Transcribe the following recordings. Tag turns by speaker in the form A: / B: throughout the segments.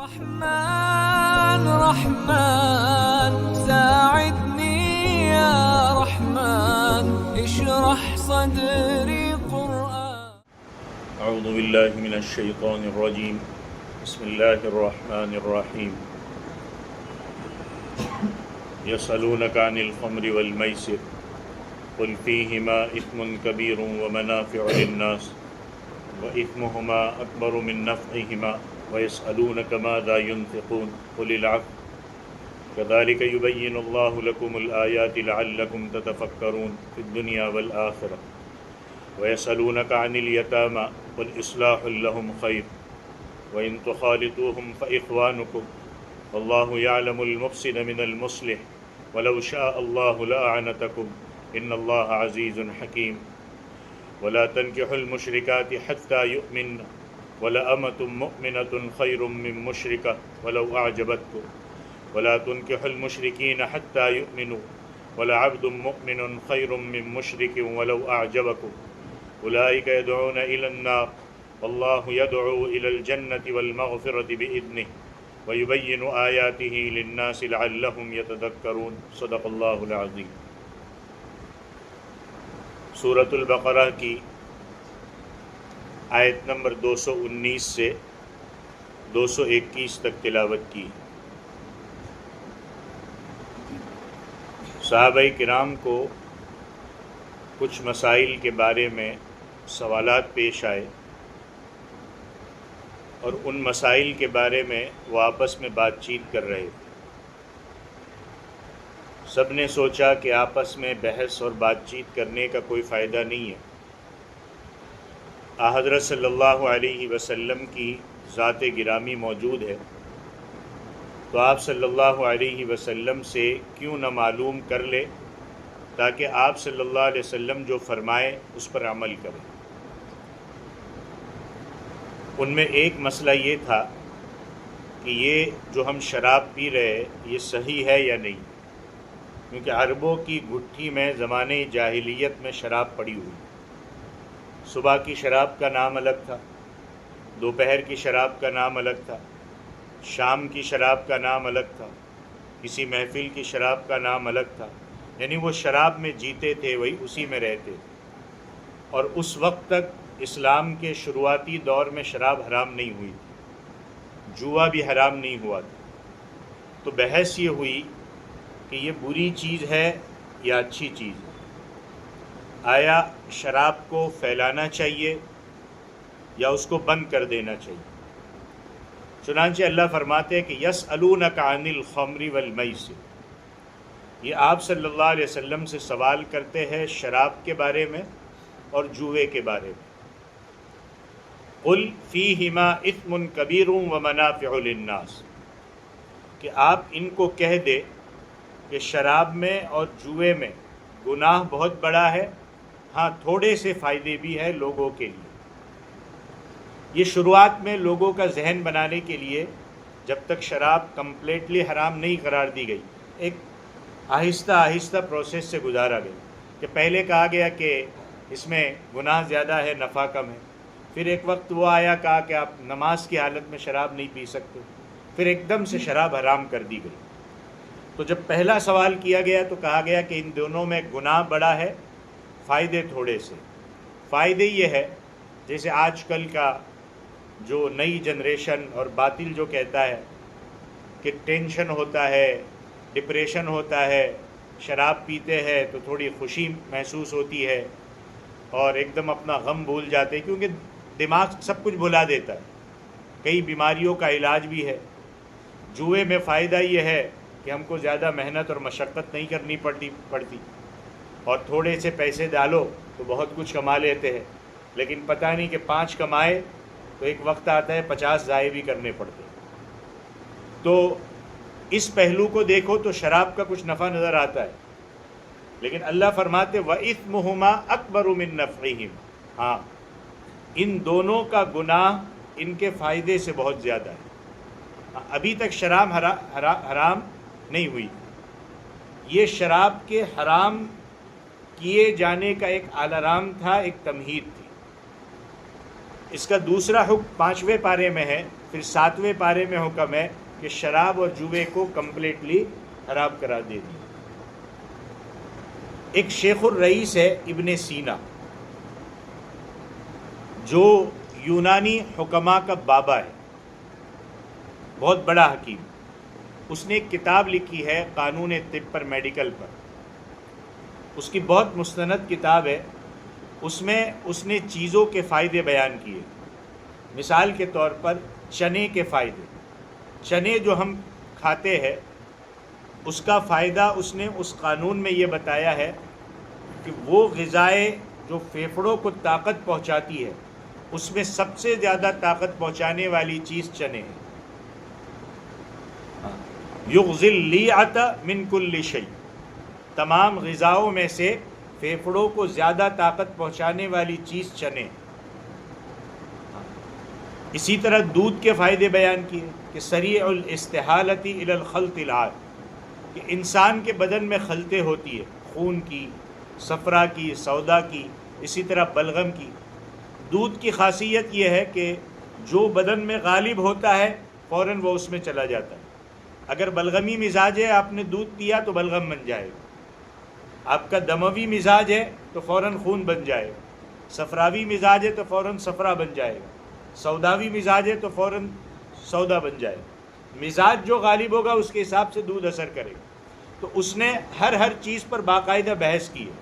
A: رحمن رحمن ساعدني يا رحمن اشرح صدري قرآن.
B: أعوذ بالله من الشيطان الرجيم. بسم الله الرحمن الرحيم. يسألونك عن الخمر والميسر قل فيهما إثم كبير ومنافع للناس وإثمهما أكبر من نفعهما ويسألونك ماذا ينفقون قل العفو كذلك يبين الله لكم الآيات لعلكم تتفكرون في الدنيا والآخرة ويسألونك عن اليتامى قل إصلاح لهم خير وإن تخالطوهم فإخوانكم والله يعلم المفسد من المصلح ولو شاء الله لأعنتكم إن الله عزيز حكيم ولا تنكحوا المشركات حتى يؤمن ولأمة مؤمنة خير من مشركة ولو أعجبتكم ولا تنكحوا المشركين حتى يؤمنوا ولعبد مؤمن خير من مشرك ولو أعجبكم أولئك يدعون إلى النار والله يدعو إلى الجنة والمغفرة بإذنه ويبين آياته للناس لعلهم يتذكرون صدق اللہ العظیم. سورۃ البقرہ کی آیت نمبر 219 سے 221 تک تلاوت کی. صحابہ کرام کو کچھ مسائل کے بارے میں سوالات پیش آئے اور ان مسائل کے بارے میں وہ آپس میں بات چیت کر رہے تھے. سب نے سوچا کہ آپس میں بحث اور بات چیت کرنے کا کوئی فائدہ نہیں ہے. حضرت صلی اللہ علیہ وسلم کی ذات گرامی موجود ہے تو آپ صلی اللہ علیہ وسلم سے کیوں نہ معلوم کر لے تاکہ آپ صلی اللہ علیہ وسلم جو فرمائے اس پر عمل کریں. ان میں ایک مسئلہ یہ تھا کہ یہ جو ہم شراب پی رہے ہیں یہ صحیح ہے یا نہیں، کیونکہ عربوں کی گٹھی میں زمانے جاہلیت میں شراب پڑی ہوئی. صبح کی شراب کا نام الگ تھا، دوپہر کی شراب کا نام الگ تھا، شام کی شراب کا نام الگ تھا، کسی محفل کی شراب کا نام الگ تھا. یعنی وہ شراب میں جیتے تھے، وہی اسی میں رہتے تھے. اور اس وقت تک اسلام کے شروعاتی دور میں شراب حرام نہیں ہوئی تھی، جوا بھی حرام نہیں ہوا تھا. تو بحث یہ ہوئی کہ یہ بری چیز ہے یا اچھی چیز ہے. آیا شراب کو پھیلانا چاہیے یا اس کو بند کر دینا چاہیے؟ چنانچہ اللہ فرماتے ہیں کہ یسألونک عن الخمر والمیسر، یہ آپ صلی اللہ علیہ وسلم سے سوال کرتے ہیں شراب کے بارے میں اور جوئے کے بارے میں. قل فیہما اثم کبیر ومنافع للناس، کہ آپ ان کو کہہ دے کہ شراب میں اور جوئے میں گناہ بہت بڑا ہے، ہاں تھوڑے سے فائدے بھی ہیں لوگوں کے لیے. یہ شروعات میں لوگوں کا ذہن بنانے کے لیے جب تک شراب کمپلیٹلی حرام نہیں قرار دی گئی، ایک آہستہ آہستہ پروسیس سے گزارا گیا. کہ پہلے کہا گیا کہ اس میں گناہ زیادہ ہے، نفع کم ہے. پھر ایک وقت وہ آیا کہا کہ آپ نماز کی حالت میں شراب نہیں پی سکتے. پھر ایک دم سے شراب حرام کر دی گئی. تو جب پہلا سوال کیا گیا تو کہا گیا کہ ان دونوں میں گناہ بڑا ہے، فائدے تھوڑے سے. فائدے یہ ہے جیسے آج کل کا جو نئی جنریشن اور باطل جو کہتا ہے کہ ٹینشن ہوتا ہے، ڈپریشن ہوتا ہے، شراب پیتے ہیں تو تھوڑی خوشی محسوس ہوتی ہے اور ایک دم اپنا غم بھول جاتے ہیں، کیونکہ دماغ سب کچھ بھلا دیتا ہے. کئی بیماریوں کا علاج بھی ہے. جوئے میں فائدہ یہ ہے کہ ہم کو زیادہ محنت اور مشقت نہیں کرنی پڑتی اور تھوڑے سے پیسے ڈالو تو بہت کچھ کما لیتے ہیں. لیکن پتہ نہیں کہ 5 کمائے تو ایک وقت آتا ہے 50 ضائع بھی کرنے پڑتے ہیں. تو اس پہلو کو دیکھو تو شراب کا کچھ نفع نظر آتا ہے، لیکن اللہ فرماتے وَإِثْمُهُمَا أَكْبَرُ مِن نَفْعِهِمَا، ہاں ان دونوں کا گناہ ان کے فائدے سے بہت زیادہ ہے. ابھی تک شراب حرام نہیں ہوئی. یہ شراب کے حرام کیے جانے کا ایک الارم تھا، ایک تمہید تھی. اس کا دوسرا حکم 5ویں پارے میں ہے، پھر 7ویں پارے میں حکم ہے کہ شراب اور جوے کو کمپلیٹلی حرام قرار دے دیا۔ ایک شیخ الرئیس ہے ابن سینا، جو یونانی حکماء کا بابا ہے، بہت بڑا حکیم۔ اس نے ایک کتاب لکھی ہے قانون طب پر، میڈیکل پر، اس کی بہت مستند کتاب ہے۔ اس میں اس نے چیزوں کے فائدے بیان کیے، مثال کے طور پر چنے کے فائدے۔ چنے جو ہم کھاتے ہیں اس کا فائدہ اس نے اس قانون میں یہ بتایا ہے کہ وہ غذائیں جو پھیپھڑوں کو طاقت پہنچاتی ہے، اس میں سب سے زیادہ طاقت پہنچانے والی چیز چنے ہیں۔ یغذی اللیعۃ من کل شیء، تمام غذاؤں میں سے پھیپھڑوں کو زیادہ طاقت پہنچانے والی چیز چنے۔ اسی طرح دودھ کے فائدے بیان کیے کہ سریع الاستحالۃ الی الخلط العاد، کہ انسان کے بدن میں خلطیں ہوتی ہے، خون کی، صفرا کی، سودا کی، اسی طرح بلغم کی۔ دودھ کی خاصیت یہ ہے کہ جو بدن میں غالب ہوتا ہے فوراً وہ اس میں چلا جاتا ہے۔ اگر بلغمی مزاج ہے، آپ نے دودھ پیا تو بلغم بن جائے گا۔ آپ کا دموی مزاج ہے تو فوراً خون بن جائے گا۔ صفراوی مزاج ہے تو فوراً صفرا بن جائے گا۔ سوداوی مزاج ہے تو فوراً سودا بن جائے گا۔ مزاج جو غالب ہوگا اس کے حساب سے دودھ اثر کرے گا۔ تو اس نے ہر چیز پر باقاعدہ بحث کی ہے۔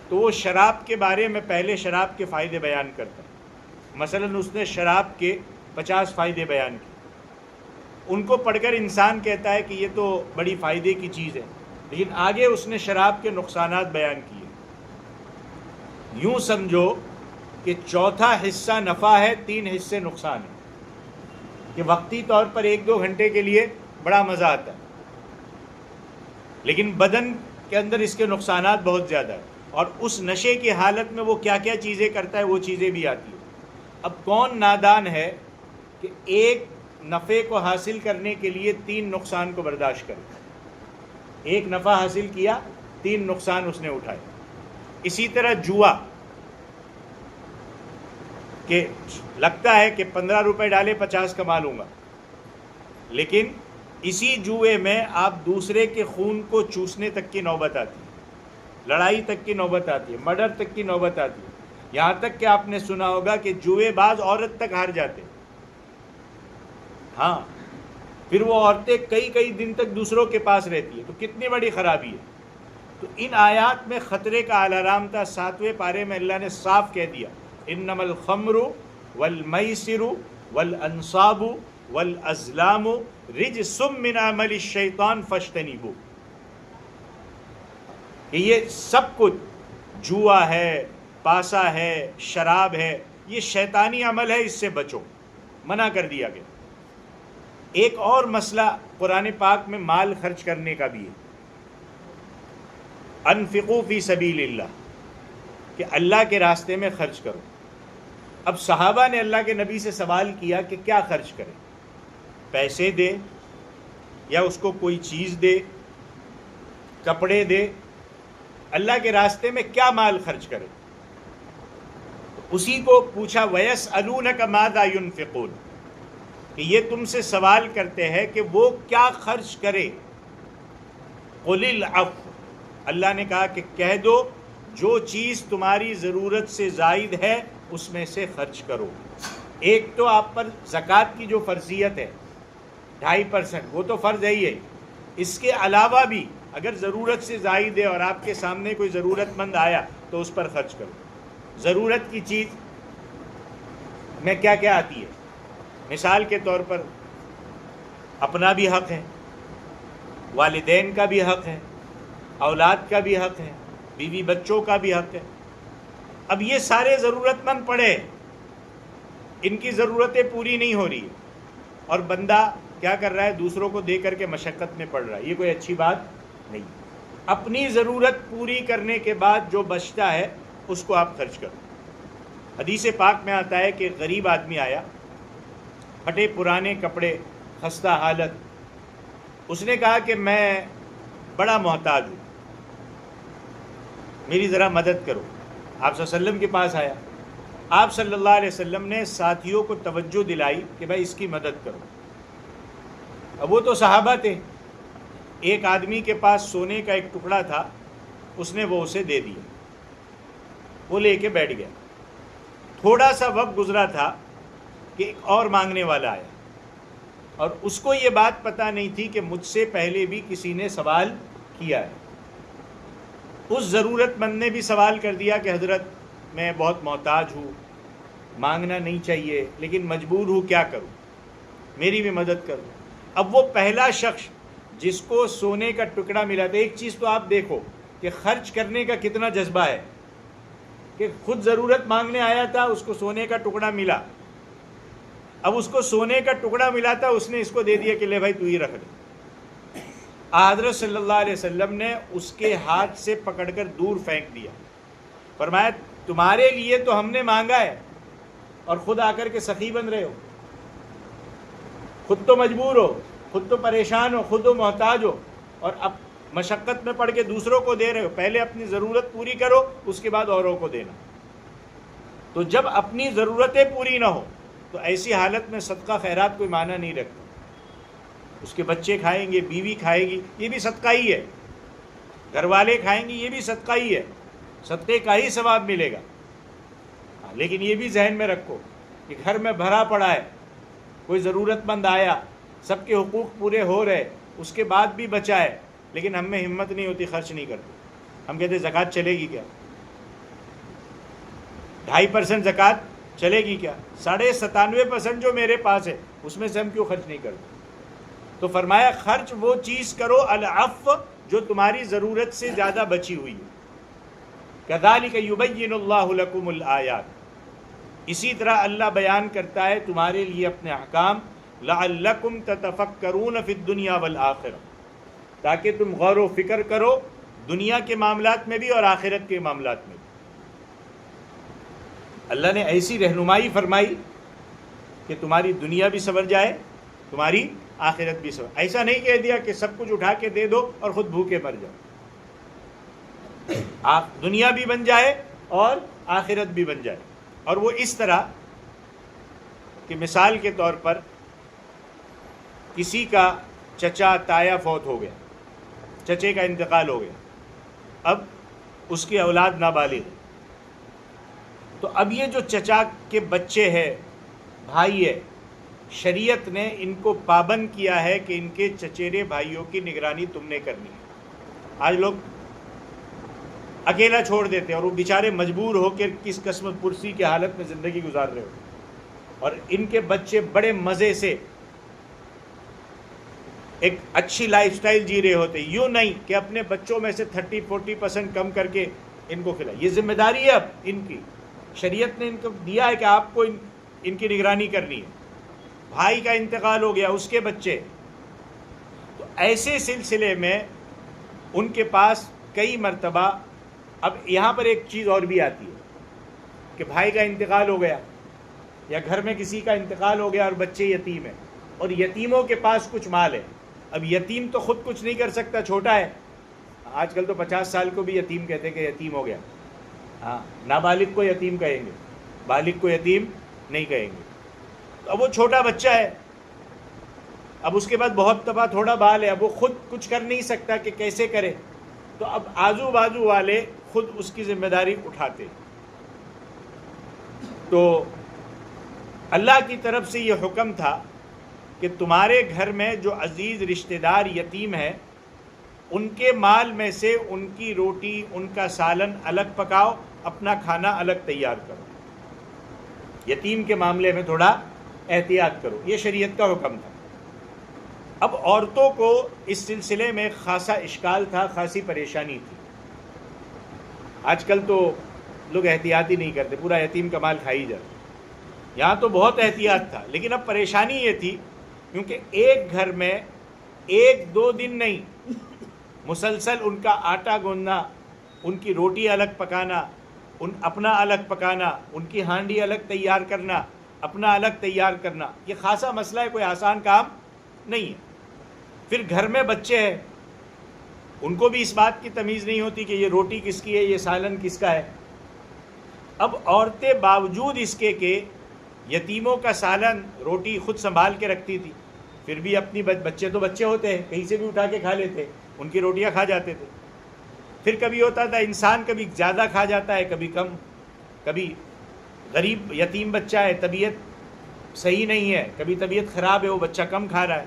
B: تو وہ شراب کے بارے میں پہلے شراب کے فائدے بیان کرتا ہے۔ مثلاً اس نے شراب کے 50 فائدے بیان کیے۔ ان کو پڑھ کر انسان کہتا ہے کہ یہ تو بڑی فائدے کی چیز ہے، لیکن آگے اس نے شراب کے نقصانات بیان کیے۔ یوں سمجھو کہ چوتھا حصہ نفع ہے، 3 حصے نقصان ہے، کہ وقتی طور پر 1-2 گھنٹے کے لیے بڑا مزہ آتا ہے، لیکن بدن کے اندر اس کے نقصانات بہت زیادہ ہیں، اور اس نشے کی حالت میں وہ کیا کیا چیزیں کرتا ہے وہ چیزیں بھی آتی ہیں۔ اب کون نادان ہے کہ ایک نفع کو حاصل کرنے کے لیے 3 نقصان کو برداشت کرے؟ ایک نفع حاصل کیا، 3 نقصان اس نے اٹھائے۔ اسی طرح جوا، کہ لگتا ہے کہ 15 روپے ڈالے 50 کما لوں گا، لیکن اسی جوئے میں آپ دوسرے کے خون کو چوسنے تک کی نوبت آتی ہے، لڑائی تک کی نوبت آتی ہے، مرڈر تک کی نوبت آتی ہے، یہاں تک کہ آپ نے سنا ہوگا کہ جوئے باز عورت تک ہار جاتے ہیں۔ ہاں، پھر وہ عورتیں کئی دن تک دوسروں کے پاس رہتی ہے، تو کتنی بڑی خرابی ہے۔ تو ان آیات میں خطرے کا الارم تھا۔ 7ویں پارے میں اللہ نے صاف کہہ دیا، انما الخمر والمیسر والانصاب والازلام رجس من عمل الشیطان فاجتنبوہ، کہ یہ سب کچھ جوا ہے، پاسا ہے، شراب ہے، یہ شیطانی عمل ہے، اس سے بچو، منع کر دیا گیا۔ ایک اور مسئلہ قرآن پاک میں مال خرچ کرنے کا بھی ہے، انفقوا فی سبیل اللہ، کہ اللہ کے راستے میں خرچ کرو۔ اب صحابہ نے اللہ کے نبی سے سوال کیا کہ کیا خرچ کریں، پیسے دے یا اس کو کوئی چیز دے، کپڑے دے، اللہ کے راستے میں کیا مال خرچ کرے؟ اسی کو پوچھا وَيَسْأَلُونَكَ مَاذَا يُنْفِقُونَ، کہ یہ تم سے سوال کرتے ہیں کہ وہ کیا خرچ کرے۔ قُلِ الْعَفْوَ، اللہ نے کہا کہ کہہ دو جو چیز تمہاری ضرورت سے زائد ہے اس میں سے خرچ کرو۔ ایک تو آپ پر زکوٰۃ کی جو فرضیت ہے 2.5%، وہ تو فرض ہے ہی ہے، اس کے علاوہ بھی اگر ضرورت سے زائد ہے اور آپ کے سامنے کوئی ضرورت مند آیا تو اس پر خرچ کرو۔ ضرورت کی چیز میں کیا کیا آتی ہے؟ مثال کے طور پر اپنا بھی حق ہے، والدین کا بھی حق ہے، اولاد کا بھی حق ہے، بیوی بچوں کا بھی حق ہے۔ اب یہ سارے ضرورت مند پڑے، ان کی ضرورتیں پوری نہیں ہو رہی، اور بندہ کیا کر رہا ہے؟ دوسروں کو دے کر کے مشقت میں پڑ رہا ہے۔ یہ کوئی اچھی بات نہیں۔ اپنی ضرورت پوری کرنے کے بعد جو بچتا ہے اس کو آپ خرچ کرو۔ حدیث پاک میں آتا ہے کہ غریب آدمی آیا، پھٹے پرانے کپڑے، خستہ حالت، اس نے کہا کہ میں بڑا محتاج ہوں، میری ذرا مدد کرو۔ آپ صلی اللہ علیہ وسلم کے پاس آیا، آپ صلی اللہ علیہ وسلم نے ساتھیوں کو توجہ دلائی کہ بھائی اس کی مدد کرو. اب وہ تو صحابہ تھے. ایک آدمی کے پاس سونے کا ایک ٹکڑا تھا, اس نے وہ اسے دے دیا, وہ لے کے بیٹھ گیا. تھوڑا سا وقت گزرا تھا کہ ایک اور مانگنے والا آیا, اور اس کو یہ بات پتہ نہیں تھی کہ مجھ سے پہلے بھی کسی نے سوال کیا ہے. اس ضرورت مند نے بھی سوال کر دیا کہ حضرت میں بہت محتاج ہوں, مانگنا نہیں چاہیے لیکن مجبور ہوں, کیا کروں, میری بھی مدد کرو. اب وہ پہلا شخص جس کو سونے کا ٹکڑا ملا تھا, ایک چیز تو آپ دیکھو کہ خرچ کرنے کا کتنا جذبہ ہے, کہ خود ضرورت مانگنے آیا تھا, اس کو سونے کا ٹکڑا ملا. اب اس کو سونے کا ٹکڑا ملا تھا, اس نے اس کو دے دیا کہ لے بھائی تو ہی رکھ لے. حضرت صلی اللہ علیہ وسلم نے اس کے ہاتھ سے پکڑ کر دور پھینک دیا. فرمایا تمہارے لیے تو ہم نے مانگا ہے اور خود آ کر کے سخی بن رہے ہو, خود تو مجبور ہو, خود تو پریشان ہو, خود تو محتاج ہو, اور اب مشقت میں پڑ کے دوسروں کو دے رہے ہو. پہلے اپنی ضرورت پوری کرو, اس کے بعد اوروں کو دینا. تو جب اپنی ضرورتیں پوری نہ ہو تو ایسی حالت میں صدقہ خیرات کوئی معنی نہیں رکھتا. اس کے بچے کھائیں گے, بیوی کھائے گی, یہ بھی صدقہ ہی ہے. گھر والے کھائیں گے, یہ بھی صدقہ ہی ہے, صدقے کا ہی ثواب ملے گا. لیکن یہ بھی ذہن میں رکھو کہ گھر میں بھرا پڑا ہے, کوئی ضرورت مند آیا, سب کے حقوق پورے ہو رہے, اس کے بعد بھی بچا ہے, لیکن ہم میں ہمت نہیں ہوتی, خرچ نہیں کرتے. ہم کہتے زکوٰۃ چلے گی کیا, 2.5% زکوٰۃ چلے گی کیا, 97.5% جو میرے پاس ہے اس میں سے ہم کیوں خرچ نہیں کرتے. تو فرمایا خرچ وہ چیز کرو العفو جو تمہاری ضرورت سے زیادہ بچی ہوئی ہے. کذالک یبین اللہ لکم الآیات, اسی طرح اللہ بیان کرتا ہے تمہارے لیے اپنے احکام. لعلکم تتفکرون فی الدنیا والآخرہ, تاکہ تم غور و فکر کرو دنیا کے معاملات میں بھی اور آخرت کے معاملات میں بھی. اللہ نے ایسی رہنمائی فرمائی کہ تمہاری دنیا بھی سنور جائے, تمہاری آخرت بھی سنور. ایسا نہیں کہہ دیا کہ سب کچھ اٹھا کے دے دو اور خود بھوکے مر جاؤ. آپ دنیا بھی بن جائے اور آخرت بھی بن جائے. اور وہ اس طرح کہ مثال کے طور پر کسی کا چچا تایا فوت ہو گیا, چچے کا انتقال ہو گیا, اب اس کی اولاد نابالغ ہے. تو اب یہ جو چچا کے بچے ہیں, بھائی ہے, شریعت نے ان کو پابند کیا ہے کہ ان کے چچیرے بھائیوں کی نگرانی تم نے کرنی ہے. آج لوگ اکیلا چھوڑ دیتے ہیں اور وہ بیچارے مجبور ہو کے کس قسمت پرسی کی حالت میں زندگی گزار رہے ہو, اور ان کے بچے بڑے مزے سے ایک اچھی لائف سٹائل جی رہے ہوتے. یوں نہیں کہ اپنے بچوں میں سے 30-40% کم کر کے ان کو کھلائے. یہ ذمہ داری ہے اب ان کی, شریعت نے ان کو دیا ہے کہ آپ کو ان کی نگرانی کرنی ہے. بھائی کا انتقال ہو گیا, اس کے بچے, تو ایسے سلسلے میں ان کے پاس کئی مرتبہ. اب یہاں پر ایک چیز اور بھی آتی ہے کہ بھائی کا انتقال ہو گیا یا گھر میں کسی کا انتقال ہو گیا اور بچے یتیم ہیں, اور یتیموں کے پاس کچھ مال ہے. اب یتیم تو خود کچھ نہیں کر سکتا, چھوٹا ہے. آج کل تو 50 سال کو بھی یتیم کہتے کہ یتیم ہو گیا. ہاں, نابالغ کو یتیم کہیں گے, بالغ کو یتیم نہیں کہیں گے. تو اب وہ چھوٹا بچہ ہے, اب اس کے بعد بہت دفعہ تھوڑا بال ہے, اب وہ خود کچھ کر نہیں سکتا کہ کیسے کرے. تو اب آزو بازو والے خود اس کی ذمہ داری اٹھاتے. تو اللہ کی طرف سے یہ حکم تھا کہ تمہارے گھر میں جو عزیز رشتہ دار یتیم ہے, ان کے مال میں سے ان کی روٹی, ان کا سالن الگ پکاؤ, اپنا کھانا الگ تیار کرو. یتیم کے معاملے میں تھوڑا احتیاط کرو, یہ شریعت کا حکم تھا. اب عورتوں کو اس سلسلے میں خاصا اشکال تھا, خاصی پریشانی تھی. آج کل تو لوگ احتیاط ہی نہیں کرتے, پورا یتیم کا مال کھائی جاتا. یہاں تو بہت احتیاط تھا, لیکن اب پریشانی یہ تھی کیونکہ ایک گھر میں 1-2 دن نہیں, مسلسل ان کا آٹا گوندنا, ان کی روٹی الگ پکانا, اپنا الگ پکانا, ان کی ہانڈی الگ تیار کرنا, اپنا الگ تیار کرنا, یہ خاصا مسئلہ ہے, کوئی آسان کام نہیں ہے. پھر گھر میں بچے ہیں, ان کو بھی اس بات کی تمیز نہیں ہوتی کہ یہ روٹی کس کی ہے, یہ سالن کس کا ہے. اب عورتیں باوجود اس کے کہ یتیموں کا سالن روٹی خود سنبھال کے رکھتی تھی، پھر بھی اپنی بچے تو بچے ہوتے ہیں، کہیں سے بھی اٹھا کے کھا لیتے، ان کی روٹیاں کھا جاتے تھے. پھر کبھی ہوتا تھا انسان کبھی زیادہ کھا جاتا ہے، کبھی کم، کبھی غریب یتیم بچہ ہے، طبیعت صحیح نہیں ہے، کبھی طبیعت خراب ہے، وہ بچہ کم کھا رہا ہے،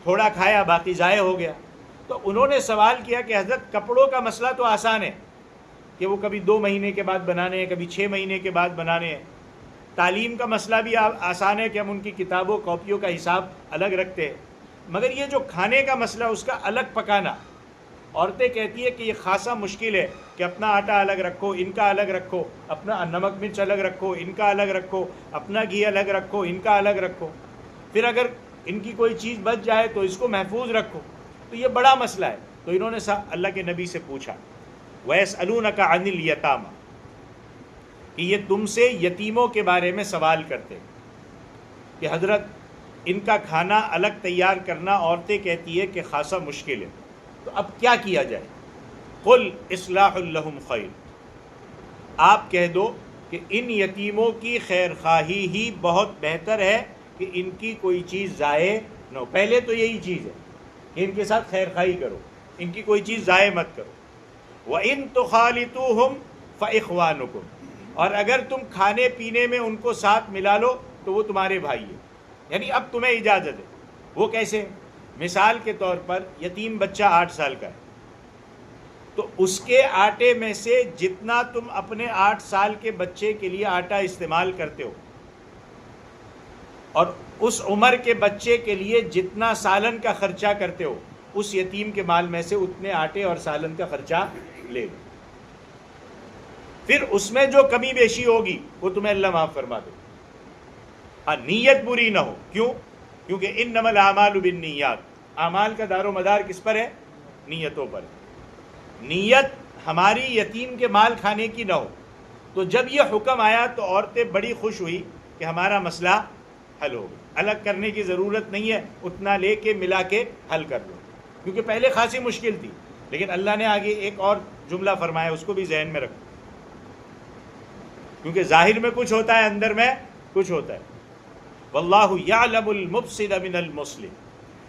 B: تھوڑا کھایا باقی ضائع ہو گیا. تو انہوں نے سوال کیا کہ حضرت کپڑوں کا مسئلہ تو آسان ہے کہ وہ کبھی 2 مہینے کے بعد بنانے ہیں، کبھی 6 مہینے کے بعد بنانے ہیں. تعلیم کا مسئلہ بھی آسان ہے کہ ہم ان کی کتابوں کاپیوں کا حساب الگ رکھتے ہیں، مگر یہ جو کھانے کا مسئلہ اس کا الگ پکانا، عورتیں کہتی ہے کہ یہ خاصا مشکل ہے کہ اپنا آٹا الگ رکھو، ان کا الگ رکھو، اپنا نمک مرچ الگ رکھو، ان کا الگ رکھو، اپنا گھی الگ رکھو، ان کا الگ رکھو، پھر اگر ان کی کوئی چیز بچ جائے تو اس کو محفوظ رکھو. تو یہ بڑا مسئلہ ہے. تو انہوں نے اللہ کے نبی سے پوچھا وَيَسْأَلُونَكَ عَنِ الْيَتَامَى کہ یہ تم سے یتیموں کے بارے میں سوال کرتے کہ حضرت ان کا کھانا الگ تیار کرنا عورتیں کہتی ہے کہ خاصا مشکل ہے، تو اب کیا کیا جائے؟ قُلْ إِصْلَاحٌ لَهُمْ خَيْرٌ، آپ کہہ دو کہ ان یتیموں کی خیر خواہی ہی بہت بہتر ہے کہ ان کی کوئی چیز ضائع نہ ہو. پہلے تو یہی چیز ہے کہ ان کے ساتھ خیر خواہی کرو، ان کی کوئی چیز ضائع مت کرو. وَإِن تُخَالِطُوهُمْ فَإِخْوَانُكُمْ، اور اگر تم کھانے پینے میں ان کو ساتھ ملا لو تو وہ تمہارے بھائی ہیں. یعنی اب تمہیں اجازت ہے. وہ کیسے؟ مثال کے طور پر یتیم بچہ 8 سال کا ہے، تو اس کے آٹے میں سے جتنا تم اپنے 8 سال کے بچے کے لیے آٹا استعمال کرتے ہو، اور اس عمر کے بچے کے لیے جتنا سالن کا خرچہ کرتے ہو، اس یتیم کے مال میں سے اتنے آٹے اور سالن کا خرچہ لے لو. پھر اس میں جو کمی بیشی ہوگی وہ تمہیں اللہ معاف فرما دے. ہاں نیت بری نہ ہو. کیوں؟ کیونکہ انما الاعمال بالنیات، اعمال کا دار و مدار کس پر ہے؟ نیتوں پر. نیت ہماری یتیم کے مال کھانے کی نہ ہو. تو جب یہ حکم آیا تو عورتیں بڑی خوش ہوئی کہ ہمارا مسئلہ حل ہو گیا، الگ کرنے کی ضرورت نہیں ہے، اتنا لے کے ملا کے حل کر لو. کیونکہ پہلے خاصی مشکل تھی، لیکن اللہ نے آگے ایک اور جملہ فرمایا، اس کو بھی ذہن میں رکھو، کیونکہ ظاہر میں کچھ ہوتا ہے، اندر میں کچھ ہوتا ہے. واللہ یعلم المفسد من المصلح،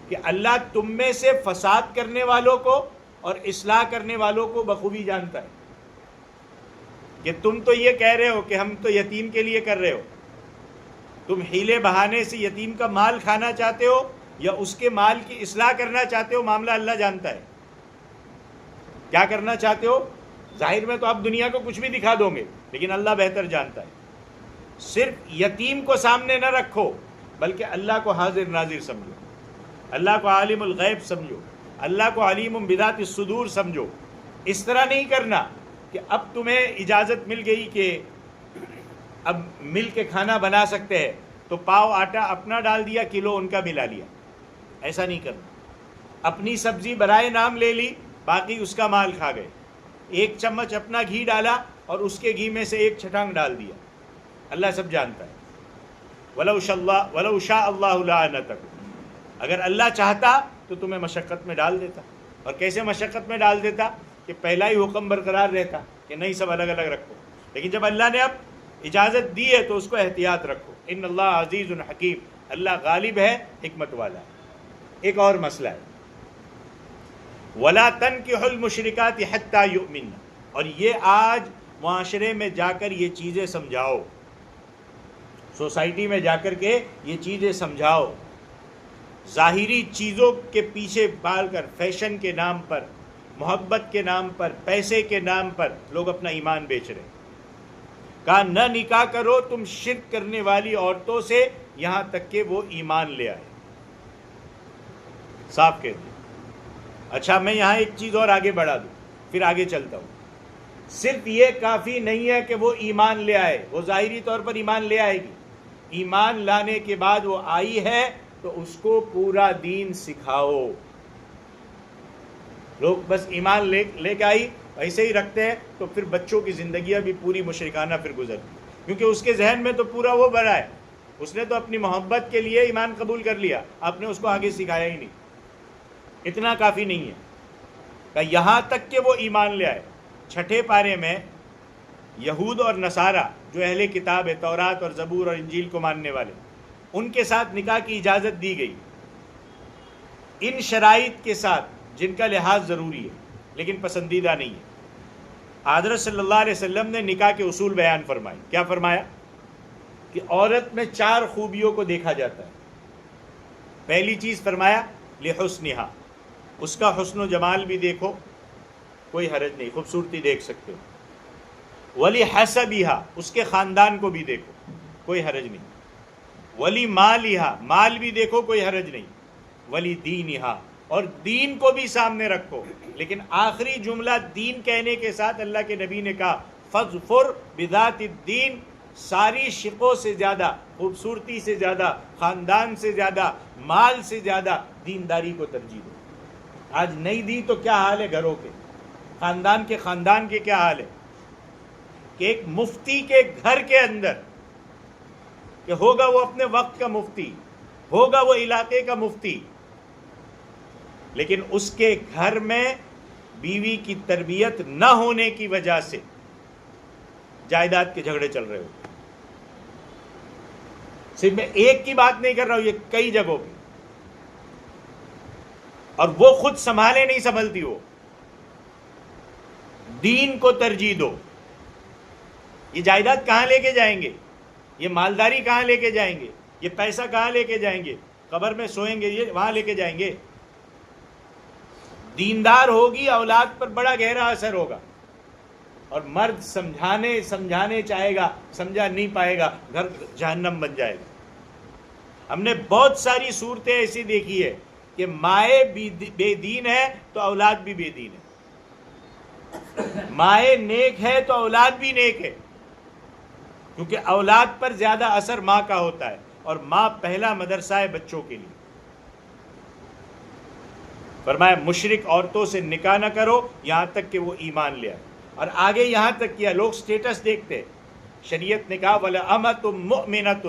B: کہ اللہ تم میں سے فساد کرنے والوں کو اور اصلاح کرنے والوں کو بخوبی جانتا ہے. کہ تم تو یہ کہہ رہے ہو کہ ہم تو یتیم کے لیے کر رہے ہو، تم حیلے بہانے سے یتیم کا مال کھانا چاہتے ہو یا اس کے مال کی اصلاح کرنا چاہتے ہو، معاملہ اللہ جانتا ہے. کیا کرنا چاہتے ہو؟ ظاہر میں تو آپ دنیا کو کچھ بھی دکھا دو گے، لیکن اللہ بہتر جانتا ہے. صرف یتیم کو سامنے نہ رکھو، بلکہ اللہ کو حاضر ناظر سمجھو، اللہ کو عالم الغیب سمجھو، اللہ کو علیم بذات الصدور سمجھو. اس طرح نہیں کرنا کہ اب تمہیں اجازت مل گئی کہ اب مل کے کھانا بنا سکتے ہیں تو پاؤ آٹا اپنا ڈال دیا، کلو ان کا ملا لیا. ایسا نہیں کرنا. اپنی سبزی برائے نام لے لی، باقی اس کا مال کھا گئے. 1 چمچ اپنا گھی ڈالا اور اس کے گھی میں سے 1 چھٹانگ ڈال دیا. اللہ سب جانتا ہے. وَلَوْ شَاءَ اللَّهُ لَأَعْنَتَكُمْ، اگر اللہ چاہتا تو تمہیں مشقت میں ڈال دیتا. اور کیسے مشقت میں ڈال دیتا؟ کہ پہلا ہی حکم برقرار رہتا کہ نہیں سب الگ الگ رکھو. لیکن جب اللہ نے اب اجازت دی ہے تو اس کو احتیاط رکھو. ان اللہ عزیز حکیم، اللہ غالب ہے، حکمت والا ہے. ایک اور مسئلہ ہے، وَلَا تَنْكِحُ الْمُشْرِكَاتِ حَتَّى يُؤْمِنَّ، اور یہ آج معاشرے میں جا کر یہ چیزیں سمجھاؤ، سوسائٹی میں جا کر کے یہ چیزیں سمجھاؤ. ظاہری چیزوں کے پیچھے پال کر، فیشن کے نام پر، محبت کے نام پر، پیسے کے نام پر لوگ اپنا ایمان بیچ رہے ہیں. کہا نہ نکاح کرو تم شرک کرنے والی عورتوں سے یہاں تک کہ وہ ایمان لے آئے. صاف کہہ دیں. اچھا میں یہاں ایک چیز اور آگے بڑھا دوں، پھر آگے چلتا ہوں. صرف یہ کافی نہیں ہے کہ وہ ایمان لے آئے، وہ ظاہری طور پر ایمان لے آئے گی. ایمان لانے کے بعد وہ آئی ہے تو اس کو پورا دین سکھاؤ. لوگ بس ایمان لے کے آئی ایسے ہی رکھتے ہیں تو پھر بچوں کی زندگیاں بھی پوری مشرکانہ پھر گزرتی، کیونکہ اس کے ذہن میں تو پورا وہ بھرا ہے. اس نے تو اپنی محبت کے لیے ایمان قبول کر لیا، آپ نے اس کو آگے سکھایا ہی نہیں. اتنا کافی نہیں ہے کہ یہاں تک کہ وہ ایمان لے آئے. 6 پارے میں یہود اور نصارہ جو اہل کتاب ہے، تورات اور زبور اور انجیل کو ماننے والے، ان کے ساتھ نکاح کی اجازت دی گئی ان شرائط کے ساتھ جن کا لحاظ ضروری ہے لیکن پسندیدہ نہیں ہے۔ حضرت صلی اللہ علیہ وسلم نے نکاح کے اصول بیان فرمائے۔ کیا فرمایا؟ کہ عورت میں 4 خوبیوں کو دیکھا جاتا ہے۔ پہلی چیز فرمایا لحسنہا، اس کا حسن و جمال بھی دیکھو، کوئی حرج نہیں، خوبصورتی دیکھ سکتے ہو۔ ولحسبہا، اس کے خاندان کو بھی دیکھو، کوئی حرج نہیں۔ ولمالہا، مال بھی دیکھو، کوئی حرج نہیں۔ ولدینہا، اور دین کو بھی سامنے رکھو۔ لیکن آخری جملہ دین کہنے کے ساتھ اللہ کے نبی نے کہا فَاظْفُرْ بِذَاتِ الدِّین، ساری شقوں سے زیادہ، خوبصورتی سے زیادہ، خاندان سے زیادہ، مال سے زیادہ دینداری کو ترجیح دو۔ آج نہیں دی تو کیا حال ہے گھروں کے، خاندان کے کیا حال ہے کہ ایک مفتی کے گھر کے اندر، کہ ہوگا وہ اپنے وقت کا مفتی، ہوگا وہ علاقے کا مفتی، لیکن اس کے گھر میں بیوی کی تربیت نہ ہونے کی وجہ سے جائیداد کے جھگڑے چل رہے ہو۔ صرف میں ایک کی بات نہیں کر رہا ہوں، یہ کئی جگہوں پہ، اور وہ خود سنبھالے نہیں سنبھلتی ہو۔ دین کو ترجیح دو۔ یہ جائیداد کہاں لے کے جائیں گے؟ یہ مالداری کہاں لے کے جائیں گے؟ یہ پیسہ کہاں لے کے جائیں گے؟ قبر میں سوئیں گے، یہ وہاں لے کے جائیں گے؟ دیندار ہوگی، اولاد پر بڑا گہرا اثر ہوگا، اور مرد سمجھانے چاہے گا، سمجھا نہیں پائے گا، گھر جہنم بن جائے گا۔ ہم نے بہت ساری صورتیں ایسی دیکھی ہے کہ مائیں بے دین ہے تو اولاد بھی بے دین ہے، مائیں نیک ہے تو اولاد بھی نیک ہے، کیونکہ اولاد پر زیادہ اثر ماں کا ہوتا ہے، اور ماں پہلا مدرسہ ہے بچوں کے لیے۔ فرمایا مشرک عورتوں سے نکاح نہ کرو یہاں تک کہ وہ ایمان لے آئے، اور آگے یہاں تک کیا، لوگ سٹیٹس دیکھتے، شریعت نے کہا وَلَأَمَةٌ مُؤْمِنَةٌ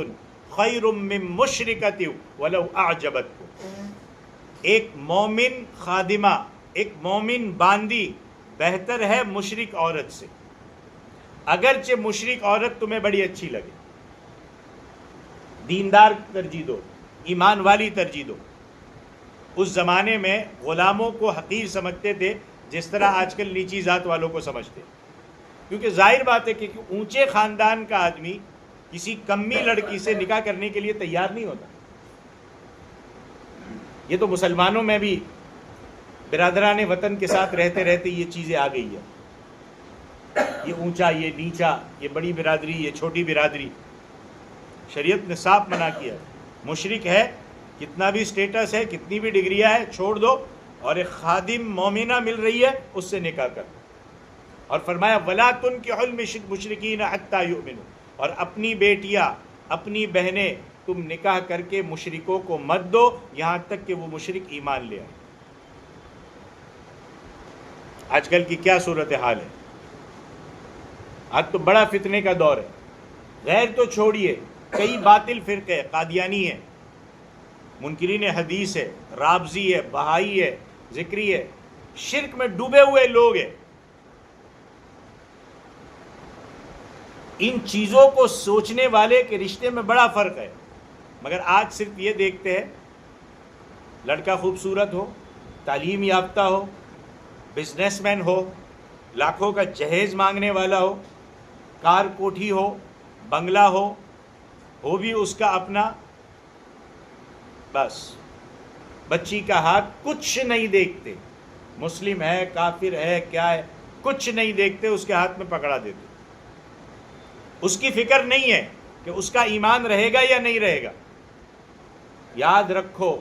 B: خَيْرٌ مِّن مُشْرِكَةٍ وَلَوْ أَعْجَبَتْكُمْ، ایک مومن خادمہ، ایک مومن باندی بہتر ہے مشرک عورت سے، اگرچہ مشرک عورت تمہیں بڑی اچھی لگے۔ دیندار ترجیح دو، ایمان والی ترجیح دو۔ اس زمانے میں غلاموں کو حقیر سمجھتے تھے جس طرح آج کل نیچی ذات والوں کو سمجھتے، کیونکہ ظاہر بات ہے کہ اونچے خاندان کا آدمی کسی کمی لڑکی سے نکاح کرنے کے لیے تیار نہیں ہوتا۔ یہ تو مسلمانوں میں بھی برادران وطن کے ساتھ رہتے رہتے یہ چیزیں آ گئی ہے، یہ اونچا، یہ نیچا، یہ بڑی برادری، یہ چھوٹی برادری۔ شریعت نے صاف منع کیا، مشرک ہے، کتنا بھی سٹیٹس ہے، کتنی بھی ڈگریاں ہے، چھوڑ دو، اور ایک خادم مومنہ مل رہی ہے اس سے نکاح کر۔ اور فرمایا وَلَا تُنْكِحُوا الْمُشْرِكِينَ حَتَّى يُؤْمِنُوا، اور اپنی بیٹیاں، اپنی بہنیں تم نکاح کر کے مشرکوں کو مت دو یہاں تک کہ وہ مشرک ایمان لے آئے۔ آج کل کی کیا صورتحال ہے؟ آج تو بڑا فتنے کا دور ہے۔ غیر تو چھوڑیے، کئی باطل فرقے، قادیانی ہے، منکرین حدیث ہے، رابضی ہے، بہائی ہے، ذکری ہے، شرک میں ڈوبے ہوئے لوگ ہیں۔ ان چیزوں کو سوچنے والے کے رشتے میں بڑا فرق ہے، مگر آج صرف یہ دیکھتے ہیں لڑکا خوبصورت ہو، تعلیم یافتہ ہو، بزنس مین ہو، لاکھوں کا جہیز مانگنے والا ہو، کار کوٹھی ہو، بنگلہ ہو بھی اس کا اپنا، بس بچی کا ہاتھ کچھ نہیں دیکھتے، مسلم ہے، کافر ہے، کیا ہے، کچھ نہیں دیکھتے، اس کے ہاتھ میں پکڑا دیتے۔ اس کی فکر نہیں ہے کہ اس کا ایمان رہے گا یا نہیں رہے گا۔ یاد رکھو،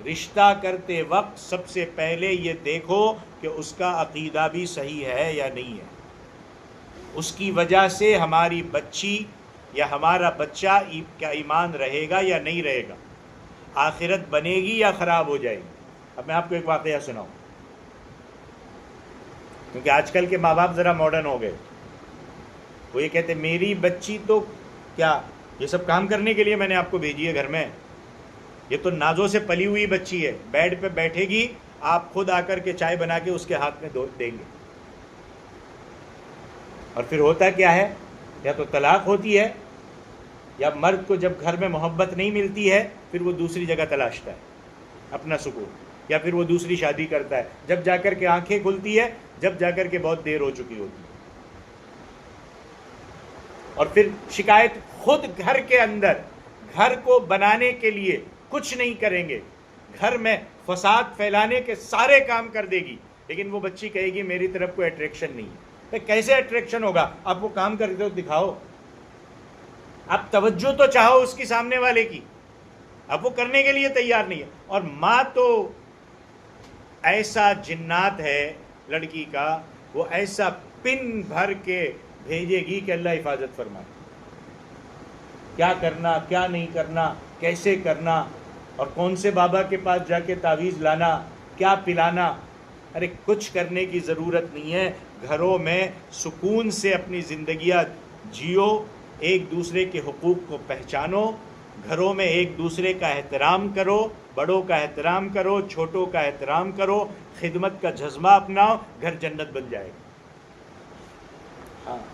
B: رشتہ کرتے وقت سب سے پہلے یہ دیکھو کہ اس کا عقیدہ بھی صحیح ہے یا نہیں ہے۔ اس کی وجہ سے ہماری بچی یا ہمارا بچہ کا ایمان رہے گا یا نہیں رہے گا، آخرت بنے گی یا خراب ہو جائے گی۔ اب میں آپ کو ایک واقعہ سناؤں، کیونکہ آج کل کے ماں باپ ذرا ماڈرن ہو گئے، وہ یہ کہتے میری بچی تو کیا یہ سب کام کرنے کے لیے میں نے آپ کو بھیجی ہے گھر میں، یہ تو نازوں سے پلی ہوئی بچی ہے، بیڈ پہ بیٹھے گی، آپ خود آ کر کے چائے بنا کے اس کے ہاتھ میں دیں گے۔ اور پھر ہوتا کیا ہے؟ یا تو طلاق ہوتی ہے، یا مرد کو جب گھر میں محبت نہیں ملتی ہے پھر وہ دوسری جگہ تلاشتا ہے اپنا سکون، یا پھر وہ دوسری شادی کرتا ہے، جب جا کر کے آنکھیں کھلتی ہے جب جا کر کے بہت دیر ہو چکی ہوتی ہے، اور پھر شکایت خود گھر کے اندر، گھر کو بنانے کے لیے کچھ نہیں کریں گے، گھر میں فساد پھیلانے کے سارے کام کر دے گی، لیکن وہ بچی کہے گی میری طرف کوئی اٹریکشن نہیں ہے۔ کیسے اٹریکشن ہوگا؟ آپ وہ کام کرتے ہو دکھاؤ، آپ توجہ تو چاہو اس کی سامنے والے کی، اب وہ کرنے کے لیے تیار نہیں ہے۔ اور ماں تو ایسا جنات ہے لڑکی کا، وہ ایسا پن بھر کے بھیجے گی کہ اللہ حفاظت فرمائے، کیا کرنا کیا نہیں کرنا، کیسے کرنا، اور کون سے بابا کے پاس جا کے تعویذ لانا، کیا پلانا۔ ارے کچھ کرنے کی ضرورت نہیں ہے، گھروں میں سکون سے اپنی زندگیاں جیو، ایک دوسرے کے حقوق کو پہچانو، گھروں میں ایک دوسرے کا احترام کرو، بڑوں کا احترام کرو، چھوٹوں کا احترام کرو، خدمت کا جذبہ اپناؤ، گھر جنت بن جائے گا۔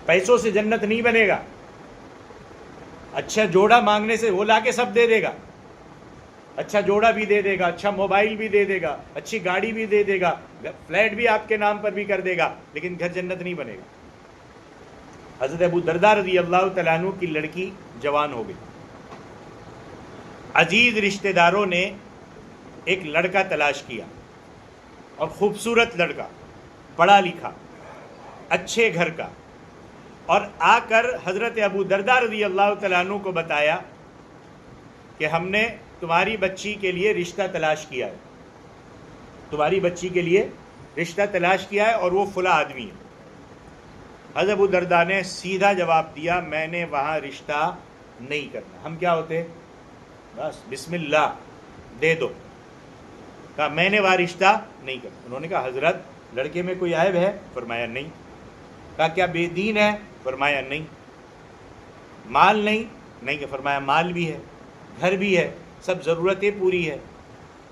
B: پیسوں سے جنت نہیں بنے گا، اچھا جوڑا مانگنے سے وہ لا کے سب دے دے گا، اچھا جوڑا بھی دے دے گا، اچھا موبائل بھی دے دے گا، اچھی گاڑی بھی دے دے گا، فلیٹ بھی آپ کے نام پر بھی کر دے گا، لیکن گھر جنت نہیں بنے گا۔ حضرت ابو درداء رضی اللہ تعالیٰ عنہ کی لڑکی جوان ہو گئی، عزیز رشتہ داروں نے ایک لڑکا تلاش کیا، اور خوبصورت لڑکا، پڑھا لکھا، اچھے گھر کا، اور آ کر حضرت ابو درداء رضی اللہ تعالیٰ عنہ کو بتایا کہ ہم نے تمہاری بچی کے لیے رشتہ تلاش کیا ہے، تمہاری بچی کے لیے رشتہ تلاش کیا ہے، اور وہ فلاں آدمی ہے۔ حضرت ابو درداء نے سیدھا جواب دیا، میں نے وہاں رشتہ نہیں کرنا۔ ہم کیا ہوتے؟ بس بسم اللہ دے دو، کہا میں نے وہاں رشتہ نہیں کرنا۔ انہوں نے کہا حضرت لڑکے میں کوئی عیب ہے؟ فرمایا نہیں۔ کہا کیا بے دین ہے؟ فرمایا نہیں۔ مال نہیں کہ فرمایا مال بھی ہے، گھر بھی ہے، سب ضرورتیں پوری ہے،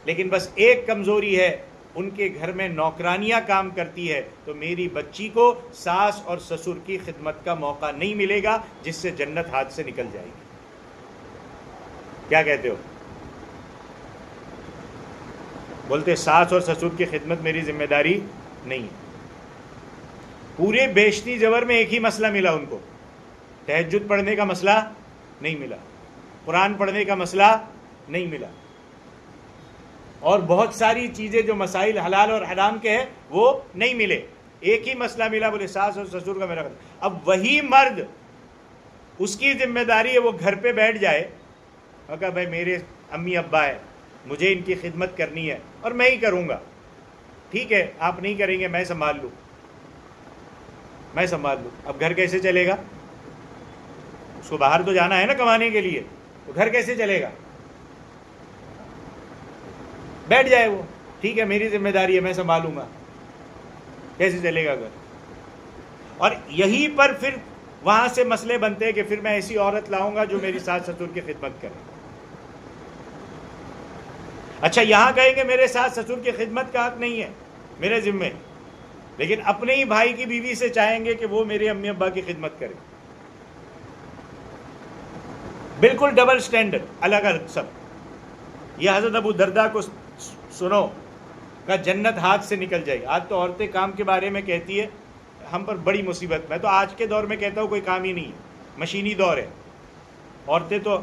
B: لیکن بس ایک کمزوری ہے، ان کے گھر میں نوکرانیاں کام کرتی ہے، تو میری بچی کو ساس اور سسر کی خدمت کا موقع نہیں ملے گا، جس سے جنت ہاتھ سے نکل جائے گی۔ کیا کہتے ہو؟ بولتے ساس اور سسر کی خدمت میری ذمہ داری نہیں ہے۔ پورے بیشتی زور میں ایک ہی مسئلہ ملا ان کو، تہجد پڑھنے کا مسئلہ نہیں ملا، قرآن پڑھنے کا مسئلہ نہیں ملا، اور بہت ساری چیزیں جو مسائل حلال اور حرام کے ہیں وہ نہیں ملے، ایک ہی مسئلہ ملا، بولے ساس اور سسر کا میرا خدمت۔ اب وہی مرد، اس کی ذمہ داری ہے وہ گھر پہ بیٹھ جائے اور کہا بھائی میرے امی ابا ہے، مجھے ان کی خدمت کرنی ہے اور میں ہی کروں گا، ٹھیک ہے آپ نہیں کریں گے میں سنبھال لوں، میں سنبھال لوں۔ اب گھر کیسے چلے گا؟ اس کو باہر تو جانا ہے نا کمانے کے لیے، تو گھر کیسے چلے گا؟ بیٹھ جائے وہ، ٹھیک ہے میری ذمہ داری ہے میں سنبھالوں گا، کیسے چلے گا گھر؟ اور یہی پر پھر وہاں سے مسئلے بنتے ہیں کہ پھر میں ایسی عورت لاؤں گا جو میری ساس سسر کی خدمت کرے۔ اچھا یہاں کہیں گے میرے ساس سسر کی خدمت کا حق نہیں ہے میرے ذمے، لیکن اپنے ہی بھائی کی بیوی سے چاہیں گے کہ وہ میرے امی ابا کی خدمت کرے۔ بالکل ڈبل سٹینڈرڈ، الگ الگ سب۔ یہ حضرت ابو درداء کو سنو کہ جنت ہاتھ سے نکل جائے گی۔ آج تو عورتیں کام کے بارے میں کہتی ہے، ہم پر بڑی مصیبت۔ میں تو آج کے دور میں کہتا ہوں کوئی کام ہی نہیں ہے، مشینی دور ہے۔ عورتیں تو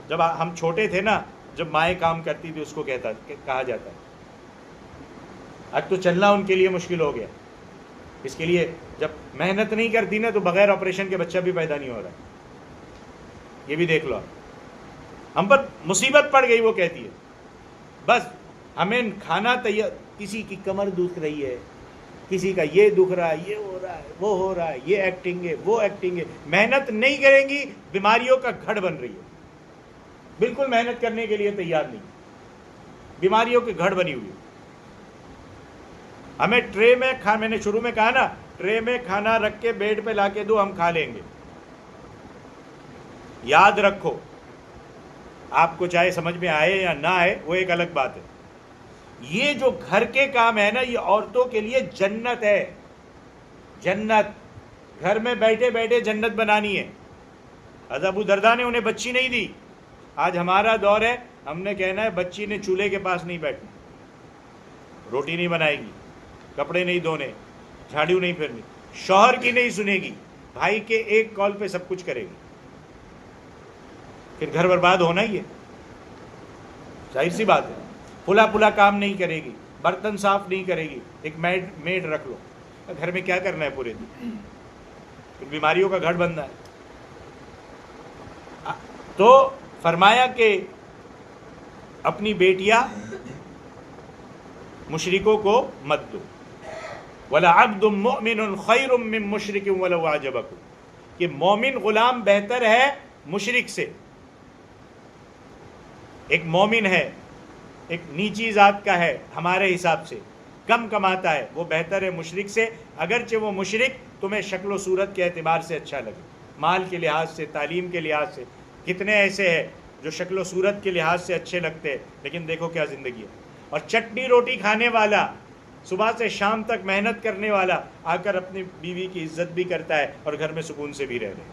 B: جب ہم چھوٹے تھے نا، جب مائیں کام کرتی تھی اس کو کہا جاتا ہے۔ آج تو چلنا ان کے لیے مشکل ہو گیا، اس کے لیے جب محنت نہیں کرتی نا تو بغیر آپریشن کے بچہ بھی پیدا نہیں ہو رہا ہے۔ یہ بھی دیکھ لو، ہم پر مصیبت پڑ گئی۔ وہ کہتی ہے بس ہمیں کھانا تیار، کسی کی کمر دکھ رہی ہے، کسی کا یہ دکھ رہا ہے، یہ ہو رہا ہے، وہ ہو رہا ہے، یہ ایکٹنگ ہے، وہ ایکٹنگ ہے۔ محنت نہیں کریں گی، بیماریوں کا گھڑ بن رہی ہے، بالکل محنت کرنے کے لیے تیار نہیں، بیماریوں کے گھڑ بنی ہوئی ہے۔ ہمیں ٹرے میں میں نے شروع میں کہا نا، ٹرے میں کھانا رکھ کے بیڈ پہ لا کے دو، ہم کھا لیں گے۔ یاد رکھو، آپ کو چاہے سمجھ میں آئے یا نہ آئے وہ ایک الگ بات ہے، یہ جو گھر کے کام ہے نا، یہ عورتوں کے لیے جنت ہے، جنت۔ گھر میں بیٹھے بیٹھے جنت بنانی ہے. حضرت ابو درداء نے انہیں بچی نہیں دی. آج ہمارا دور ہے, ہم نے کہنا ہے بچی نے چولہے کے پاس نہیں بیٹھنا, روٹی نہیں بنائے گی, کپڑے نہیں دھونے, جھاڑو نہیں پھرنی, شوہر کی نہیں سنے گی, بھائی کے ایک کال پہ سب کچھ کرے گی. پھر گھر برباد ہونا ہی ہے, ظاہر سی بات ہے. پھلا کام نہیں کرے گی, برتن صاف نہیں کرے گی, ایک میڈ رکھ لو. گھر میں کیا کرنا ہے پورے دن, پھر بیماریوں کا گھر بننا ہے. تو فرمایا کہ اپنی بیٹیاں مشرکوں کو مت دو. وَلَعَبْدٌ مُؤْمِنٌ خَيْرٌ مِّن مُشْرِكٍ وَلَوْ أَعْجَبَكُمْ, کہ مومن غلام بہتر ہے مشرک سے. ایک مومن ہے, ایک نیچی ذات کا ہے, ہمارے حساب سے کم کماتا ہے, وہ بہتر ہے مشرک سے, اگرچہ وہ مشرک تمہیں شکل و صورت کے اعتبار سے اچھا لگے, مال کے لحاظ سے, تعلیم کے لحاظ سے. کتنے ایسے ہیں جو شکل و صورت کے لحاظ سے اچھے لگتے ہیں, لیکن دیکھو کیا زندگی ہے. اور چٹنی روٹی کھانے والا, صبح سے شام تک محنت کرنے والا, آ کر اپنی بیوی کی عزت بھی کرتا ہے اور گھر میں سکون سے بھی رہ رہے.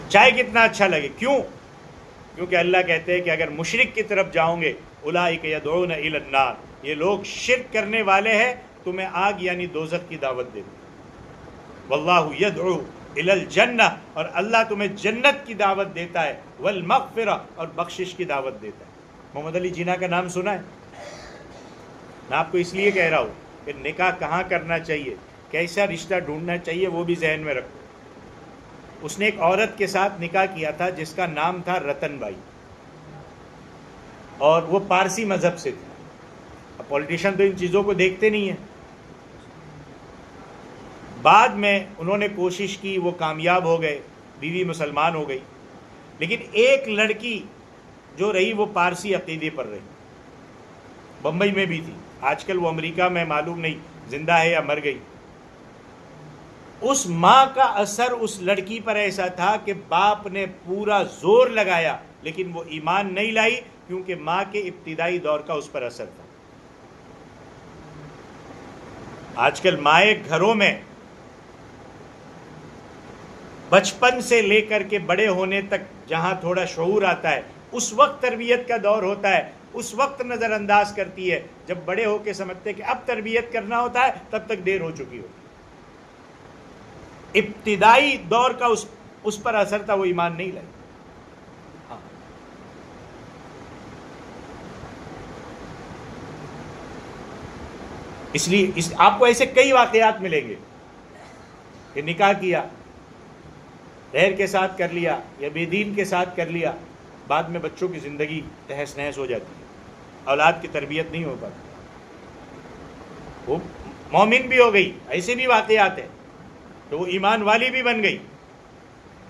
B: چاہے کتنا اچھا لگے. کیوں؟ کیونکہ اللہ کہتے ہیں کہ اگر مشرک کی طرف جاؤں گے, اولئک یدعون الی النار, یہ لوگ شرک کرنے والے ہیں, تمہیں آگ یعنی دوزخ کی دعوت دیتے. واللہ یدعو الی الجنہ, اور اللہ تمہیں جنت کی دعوت دیتا ہے, والمغفرہ, اور بخشش کی دعوت دیتا ہے. محمد علی جناح کا نام سنا ہے؟ میں آپ کو اس لیے کہہ رہا ہوں کہ نکاح کہاں کرنا چاہیے, کیسا رشتہ ڈھونڈنا چاہیے, وہ بھی ذہن میں رکھو. اس نے ایک عورت کے ساتھ نکاح کیا تھا جس کا نام تھا رتن بائی, اور وہ پارسی مذہب سے تھی. اب پولیٹیشین تو ان چیزوں کو دیکھتے نہیں ہیں. بعد میں انہوں نے کوشش کی, وہ کامیاب ہو گئے, بیوی مسلمان ہو گئی, لیکن ایک لڑکی جو رہی وہ پارسی عقیدے پر رہی. بمبئی میں بھی تھی, آج کل وہ امریکہ میں معلوم نہیں زندہ ہے یا مر گئی. اس ماں کا اثر اس لڑکی پر ایسا تھا کہ باپ نے پورا زور لگایا, لیکن وہ ایمان نہیں لائی, کیونکہ ماں کے ابتدائی دور کا اس پر اثر تھا. آج کل مائیں گھروں میں بچپن سے لے کر کے بڑے ہونے تک جہاں تھوڑا شعور آتا ہے, اس وقت تربیت کا دور ہوتا ہے, اس وقت نظر انداز کرتی ہے. جب بڑے ہو کے سمجھتے کہ اب تربیت کرنا ہوتا ہے, تب تک دیر ہو چکی ہوتی. ابتدائی دور کا اس پر اثر تھا, وہ ایمان نہیں لائی. اس لیے آپ کو ایسے کئی واقعات ملیں گے کہ نکاح کیا, غیر کے ساتھ کر لیا یا بے دین کے ساتھ کر لیا, بعد میں بچوں کی زندگی تہس نہس ہو جاتی ہے, اولاد کی تربیت نہیں ہو پاتی, وہ مومن بھی ہو گئی, ایسے بھی واقعات ہیں. تو وہ ایمان والی بھی بن گئی,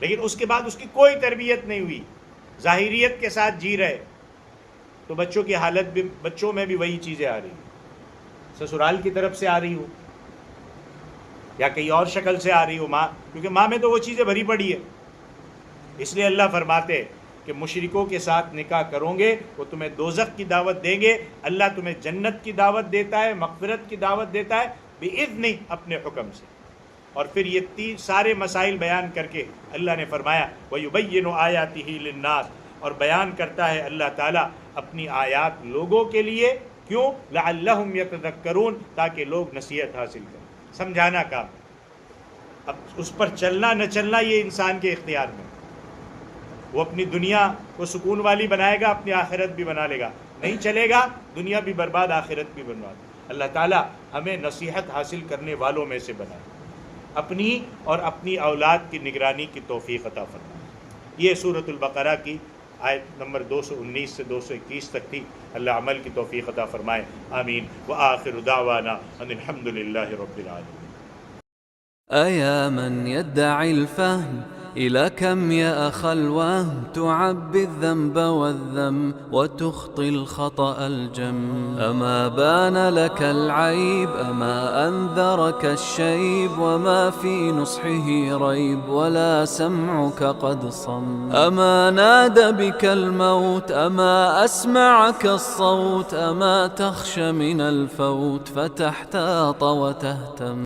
B: لیکن اس کے بعد اس کی کوئی تربیت نہیں ہوئی, ظاہریت کے ساتھ جی رہے, تو بچوں کی حالت بھی, بچوں میں بھی وہی چیزیں آ رہی ہیں. سسرال کی طرف سے آ رہی ہو یا کئی اور شکل سے آ رہی ہو ماں, کیونکہ ماں میں تو وہ چیزیں بھری پڑی ہے. اس لیے اللہ فرماتے کہ مشرکوں کے ساتھ نکاح کرو گے, وہ تمہیں دوزخ کی دعوت دیں گے, اللہ تمہیں جنت کی دعوت دیتا ہے, مغفرت کی دعوت دیتا ہے بِإِذْنِهِ, اپنے حکم سے. اور پھر یہ سارے مسائل بیان کر کے اللہ نے فرمایا وَيُبَيِّنُ آيَاتِهِ لِلنَّاسِ, اور بیان کرتا ہے اللہ تعالیٰ اپنی آیات لوگوں کے لیے. کیوں؟ لَعَلَّهُمْ يَتَذَكَّرُونَ, تاکہ لوگ نصیحت حاصل کریں. سمجھانا کام. اب اس پر چلنا نہ چلنا یہ انسان کے اختیار میں. وہ اپنی دنیا کو سکون والی بنائے گا, اپنی آخرت بھی بنا لے گا. نہیں چلے گا, دنیا بھی برباد, آخرت بھی برباد. اللہ تعالیٰ ہمیں نصیحت حاصل کرنے والوں میں سے بنائے, اپنی اور اپنی اولاد کی نگرانی کی توفیق عطا فرمائے. یہ سورۃ البقرہ کی آیت نمبر 219 سے 221 تک تھی. اللہ عمل کی توفیق عطا فرمائے, آمین. وآخر دعوانا ان الحمد للہ رب العالمین.
A: أيا من يدعي الفهم إلى كم يا أخ الوهم تعبي الذنب والذم وتخطي الخطأ الجم. أما بان لك العيب أما أنذرك الشيب وما في نصحه ريب ولا سمعك قد صم. أما نادى بك الموت أما أسمعك الصوت أما تخشى من الفوت فتحتاط وتهتم.